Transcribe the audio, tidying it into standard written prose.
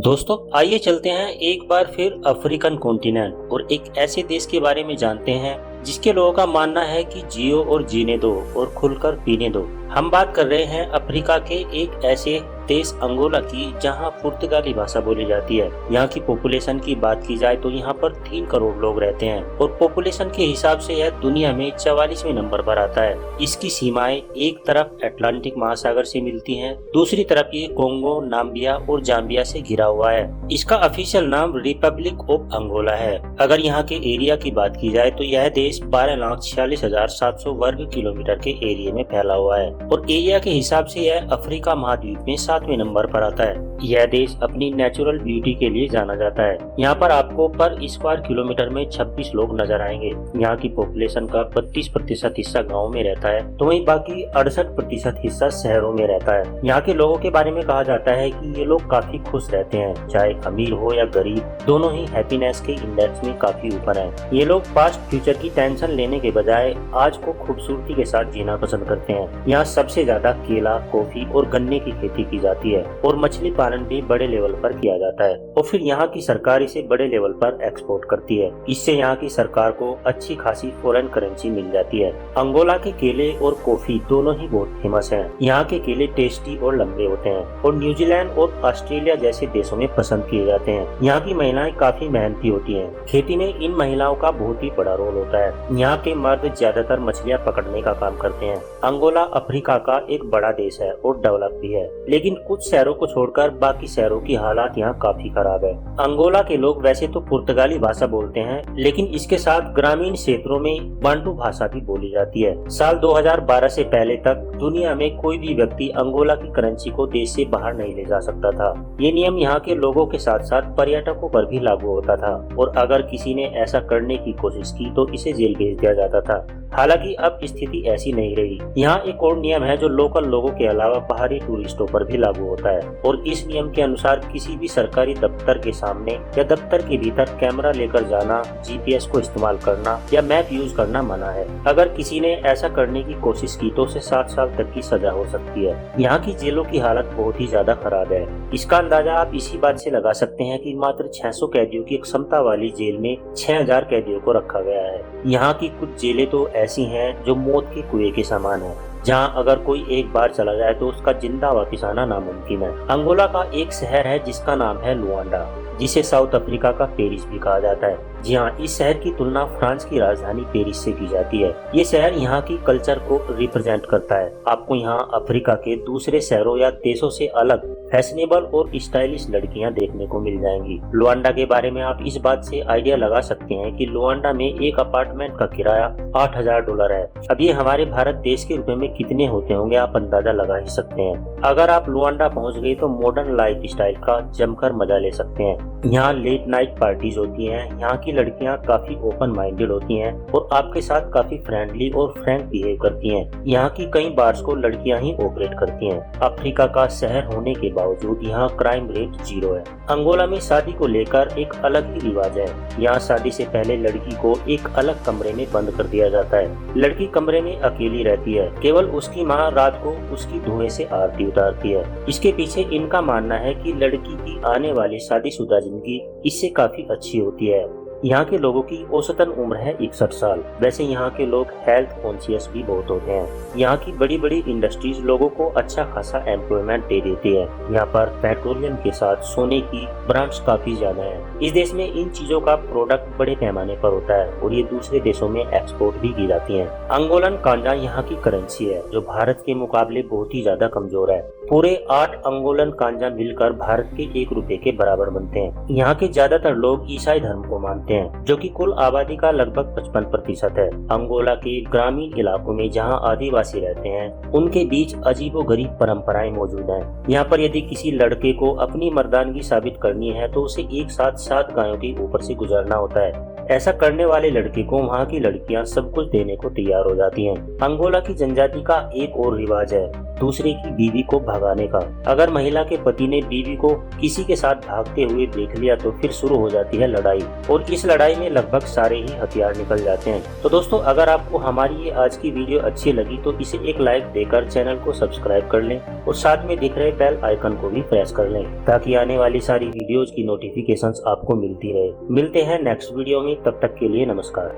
दोस्तों आइए चलते हैं एक बार फिर अफ्रीकन कॉन्टिनेंट और एक ऐसे देश के बारे में जानते हैं जिसके लोगों का मानना है कि जियो और जीने दो और खुलकर पीने दो। हम बात कर रहे हैं अफ्रीका के एक ऐसे देश अंगोला की जहां पुर्तगाली भाषा बोली जाती है। यहाँ की पॉपुलेशन की बात की जाए तो यहाँ पर 3 करोड़ लोग रहते हैं और पॉपुलेशन के हिसाब से यह दुनिया में 44वें नंबर पर आता है। इसकी सीमाएं एक तरफ अटलांटिक महासागर से मिलती हैं, दूसरी तरफ ये कोंगो, नाम्बिया और जाम्बिया से घिरा हुआ है। इसका ऑफिशियल नाम रिपब्लिक ऑफ अंगोला है। अगर यहाँ के एरिया की बात की जाए तो यह देश 12,46,700 वर्ग किलोमीटर के एरिया में फैला हुआ है और एरिया के हिसाब से यह अफ्रीका महाद्वीप में 7वें नंबर पर आता है। यह देश अपनी नेचुरल ब्यूटी के लिए जाना जाता है। यहाँ पर आपको पर स्क्वायर किलोमीटर में 26 लोग नजर आएंगे। यहाँ की पॉपुलेशन का 32% हिस्सा गाँव में रहता है तो वहीं बाकी 68% हिस्सा शहरों में रहता है। यहाँ के लोगों के बारे में कहा जाता है कि ये लोग काफी खुश रहते हैं, चाहे अमीर हो या गरीब, दोनों ही हैप्पीनेस के इंडेक्स में काफी ऊपर है। ये लोग पास्ट फ्यूचर की टेंशन लेने के बजाय आज को खूबसूरती के साथ जीना पसंद करते हैं। यहाँ सबसे ज्यादा केला, कॉफी और गन्ने की खेती की जाती है और मछली पालन भी बड़े लेवल पर किया जाता है और फिर यहाँ की सरकार इसे बड़े लेवल पर एक्सपोर्ट करती है। इससे यहाँ की सरकार को अच्छी खासी फॉरेन करेंसी मिल जाती है। अंगोला के केले और कॉफी दोनों ही बहुत फेमस हैं। यहाँ के केले टेस्टी और लंबे होते हैं और न्यूजीलैंड और ऑस्ट्रेलिया जैसे देशों में पसंद किए जाते हैं। यहाँ की महिलाएं काफी मेहनती होती हैं। खेती में इन महिलाओं का बहुत ही बड़ा रोल होता है। यहाँ के मर्द ज्यादातर मछलियाँ पकड़ने का काम करते हैं। अंगोला अफ्रीका का एक बड़ा देश है और डेवलप भी है, लेकिन कुछ शहरों को छोड़कर बाकी शहरों की हालात यहाँ काफी खराब है। अंगोला के लोग वैसे तो पुर्तगाली भाषा बोलते हैं, लेकिन इसके साथ ग्रामीण क्षेत्रों में बांटू भाषा भी बोली जाती है। साल 2012 से पहले तक दुनिया में कोई भी व्यक्ति अंगोला की करेंसी को देश से बाहर नहीं ले जा सकता था। ये नियम यहाँ के लोगों के साथ साथ पर्यटकों पर भी लागू होता था और अगर किसी ने ऐसा करने की कोशिश की तो इसे जेल भेज दिया जाता था। हालांकि अब स्थिति ऐसी नहीं रही। यहाँ एक और नियम है जो लोकल लोगों के अलावा बाहरी टूरिस्टों पर भी लागू होता है और इस नियम के अनुसार किसी भी सरकारी दफ्तर के सामने या दफ्तर के भीतर कैमरा लेकर जाना, जीपीएस को इस्तेमाल करना या मैप यूज करना मना है। अगर किसी ने ऐसा करने की कोशिश की तो उसे 7 साल तक की सजा हो सकती है। यहाँ की जेलों की हालत बहुत ही ज्यादा खराब है। इसका अंदाजा आप इसी बात से लगा सकते हैं कि मात्र 600 कैदियों की क्षमता वाली जेल में 6000 कैदियों को रखा गया है। यहाँ की कुछ जेलें तो ऐसी हैं जो मौत के कुएं के समान है, जहां अगर कोई एक बार चला जाए तो उसका जिंदा वापस आना नामुमकिन है। अंगोला का एक शहर है जिसका नाम है लुआंडा, जिसे साउथ अफ्रीका का पेरिस भी कहा जाता है। जी हाँ, इस शहर की तुलना फ्रांस की राजधानी पेरिस से की जाती है। ये शहर यहाँ की कल्चर को रिप्रेजेंट करता है। आपको यहाँ अफ्रीका के दूसरे शहरों या देशों से अलग फैशनेबल और स्टाइलिश लड़कियाँ देखने को मिल जाएंगी। लुआंडा के बारे में आप इस बात से आइडिया लगा सकते हैं कि लुआंडा में एक अपार्टमेंट का किराया $8000 है। अब ये हमारे भारत देश के रुपए में कितने होते होंगे आप अंदाजा लगा ही सकते हैं। अगर आप लुआंडा पहुँच गए तो मॉडर्न लाइफ स्टाइल का जमकर मजा ले सकते हैं। यहाँ लेट नाइट पार्टीज होती हैं। यहाँ की लड़कियाँ काफी ओपन माइंडेड होती हैं और आपके साथ काफी फ्रेंडली और फ्रैंक बिहेव करती हैं। यहाँ की कई बार्स को लड़कियाँ ही ऑपरेट करती हैं। अफ्रीका का शहर होने के बावजूद यहाँ क्राइम रेट 0 है। अंगोला में शादी को लेकर एक अलग ही रिवाज है। यहाँ शादी से पहले लड़की को एक अलग कमरे में बंद कर दिया जाता है। लड़की कमरे में अकेली रहती है। केवल उसकी माँ रात को उसकी धुएं से आरती उतारती है। इसके पीछे इनका मानना है कि लड़की की आने वाली शादीशुदा जिंदगी इससे काफी अच्छी होती है। यहाँ के लोगों की औसतन उम्र है 61 साल। वैसे यहाँ के लोग हेल्थ कॉन्शियस भी बहुत होते हैं। यहाँ की बड़ी बड़ी इंडस्ट्रीज लोगों को अच्छा खासा एम्प्लॉयमेंट दे देती है। यहाँ पर पेट्रोलियम के साथ सोने की ब्रांड्स काफी ज्यादा है। इस देश में इन चीजों का प्रोडक्ट बड़े पैमाने पर होता है और ये दूसरे देशों में एक्सपोर्ट भी की जाती है। अंगोलन कांजा यहाँ की करेंसी है जो भारत के मुकाबले बहुत ही ज्यादा कमजोर है। पूरे 8 अंगोलन कांजा मिलकर भारत के 1 रुपए के बराबर बनते हैं। यहाँ के ज्यादातर लोग ईसाई धर्म को मानते हैं जो कि कुल आबादी का लगभग 55% है। अंगोला के ग्रामीण इलाकों में जहाँ आदिवासी रहते हैं उनके बीच अजीबोगरीब परंपराएं मौजूद हैं। यहाँ पर यदि किसी लड़के को अपनी मर्दानगी साबित करनी है तो उसे एक साथ 7 गायों के ऊपर से गुजरना होता है। ऐसा करने वाले लड़के को वहाँ की लड़कियाँ सब कुछ देने को तैयार हो जाती हैं। अंगोला की जनजाति का एक और रिवाज है दूसरे की बीवी को भगाने का। अगर महिला के पति ने बीवी को किसी के साथ भागते हुए देख लिया तो फिर शुरू हो जाती है लड़ाई, और इस लड़ाई में लगभग सारे ही हथियार निकल जाते हैं। तो दोस्तों, अगर आपको हमारी ये आज की वीडियो अच्छी लगी तो इसे एक लाइक देकर चैनल को सब्सक्राइब कर लें और साथ में दिख रहे बेल आइकन को भी प्रेस कर लें, ताकि आने वाली सारी वीडियोज की नोटिफिकेशंस आपको मिलती रहे। मिलते हैं नेक्स्ट वीडियो में, तब तक के लिए नमस्कार।